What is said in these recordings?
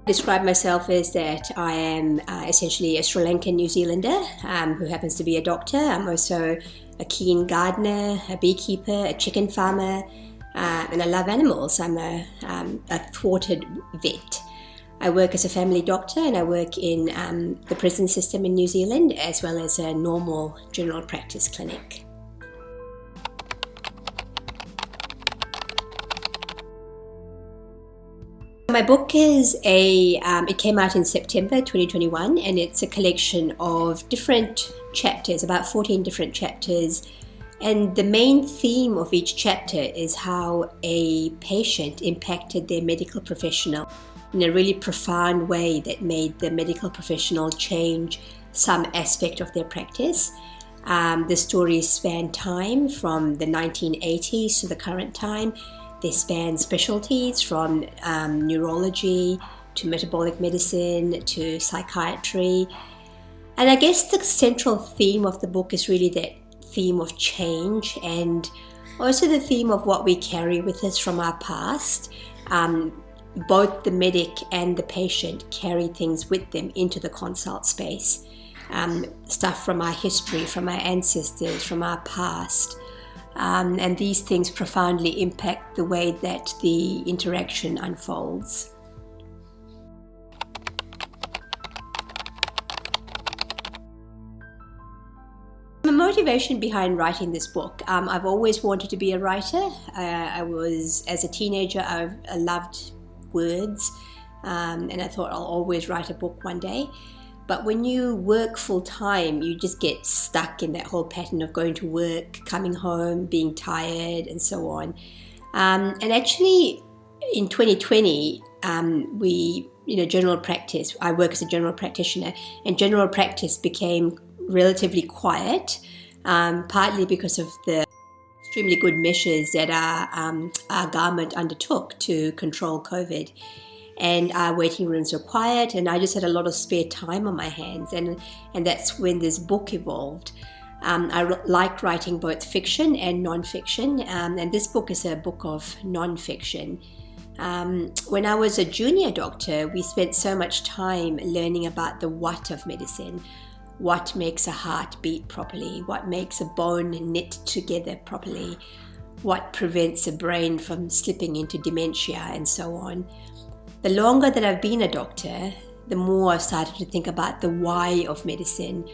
Describe myself as that I am essentially a Sri Lankan New Zealander who happens to be a doctor. I'm also a keen gardener, a beekeeper, a chicken farmer, and I love animals. I'm a thwarted vet. I work as a family doctor and I work in the prison system in New Zealand as well as a normal general practice clinic. My book is it came out in September 2021 and it's a collection of different chapters, about 14 different chapters. And the main theme of each chapter is how a patient impacted their medical professional in a really profound way that made the medical professional change some aspect of their practice. The stories span time from the 1980s to the current time. They span specialties from neurology to metabolic medicine to psychiatry. And I guess the central theme of the book is really that theme of change and also the theme of what we carry with us from our past. Both the medic and the patient carry things with them into the consult space. Stuff from our history, from our ancestors, from our past. And these things profoundly impact the way that the interaction unfolds. The motivation behind writing this book, I've always wanted to be a writer. As a teenager, I loved words, and I thought I'll always write a book one day. But when you work full time, you just get stuck in that whole pattern of going to work, coming home, being tired, and so on. And actually, in 2020, general practice, I work as a general practitioner, and general practice became relatively quiet, partly because of the extremely good measures that our government undertook to control COVID. And our waiting rooms were quiet, and I just had a lot of spare time on my hands, and that's when this book evolved. I like writing both fiction and non-fiction, and this book is a book of non-fiction. When I was a junior doctor, we spent so much time learning about the what of medicine. What makes a heart beat properly? What makes a bone knit together properly? What prevents a brain from slipping into dementia, and so on. The longer that I've been a doctor, the more I've started to think about the why of medicine.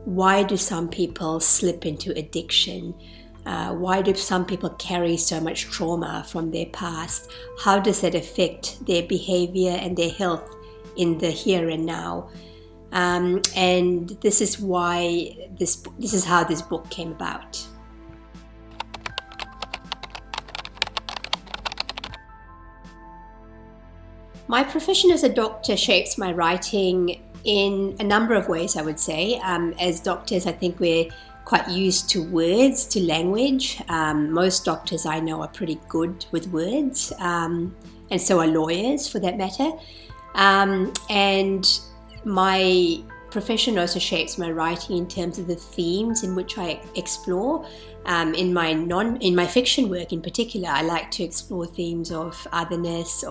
Why do some people slip into addiction? Why do some people carry so much trauma from their past? How does that affect their behavior and their health in the here and now? And this is why this is how this book came about. My profession as a doctor shapes my writing in a number of ways, I would say. As doctors, I think we're quite used to words, to language. Most doctors I know are pretty good with words, and so are lawyers for that matter. And my profession also shapes my writing in terms of the themes in which I explore. In my fiction work in particular, I like to explore themes of otherness,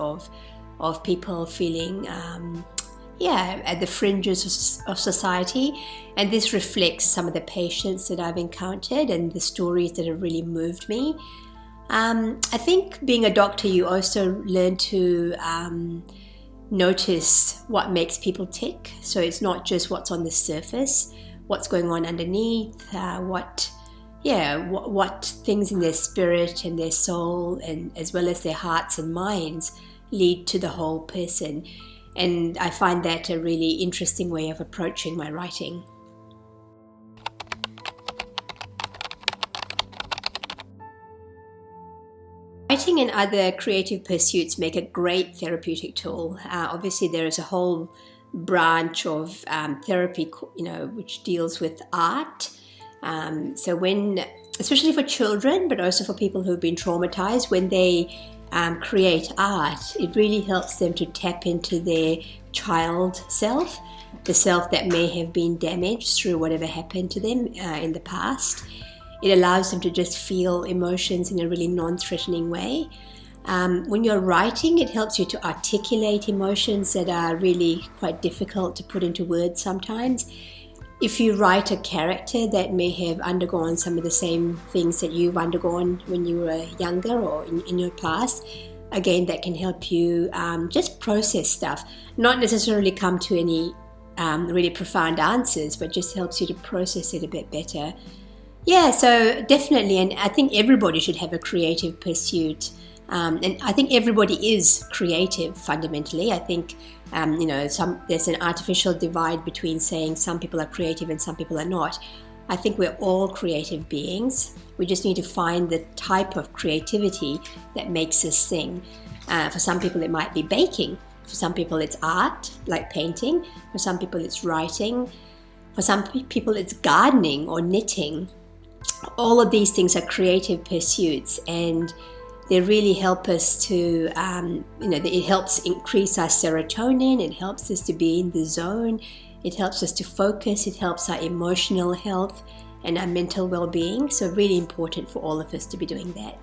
of people feeling at the fringes of society, and this reflects some of the patients that I've encountered and the stories that have really moved me. I think being a doctor, you also learn to notice what makes people tick. So it's not just what's on the surface, what's going on underneath, what things in their spirit and their soul, and as well as their hearts and minds, lead to the whole person. And I find that a really interesting way of approaching my writing. Writing and other creative pursuits make a great therapeutic tool. Obviously, there is a whole branch of therapy, which deals with art. So especially for children, but also for people who've been traumatized, when they create art, it really helps them to tap into their child self, the self that may have been damaged through whatever happened to them in the past. It allows them to just feel emotions in a really non-threatening way. When you're writing, it helps you to articulate emotions that are really quite difficult to put into words sometimes. If you write a character that may have undergone some of the same things that you've undergone when you were younger or in your past, again, that can help you just process stuff. Not necessarily come to any really profound answers, but just helps you to process it a bit better. Yeah, so definitely, and I think everybody should have a creative pursuit. And I think everybody is creative fundamentally. I think, there's an artificial divide between saying some people are creative and some people are not. I think we're all creative beings. We just need to find the type of creativity that makes us sing. For some people, it might be baking. For some people, it's art, like painting. For some people, it's writing. For some people, it's gardening or knitting. All of these things are creative pursuits, and they really help us to, it helps increase our serotonin, it helps us to be in the zone, it helps us to focus, it helps our emotional health and our mental well-being. So really important for all of us to be doing that.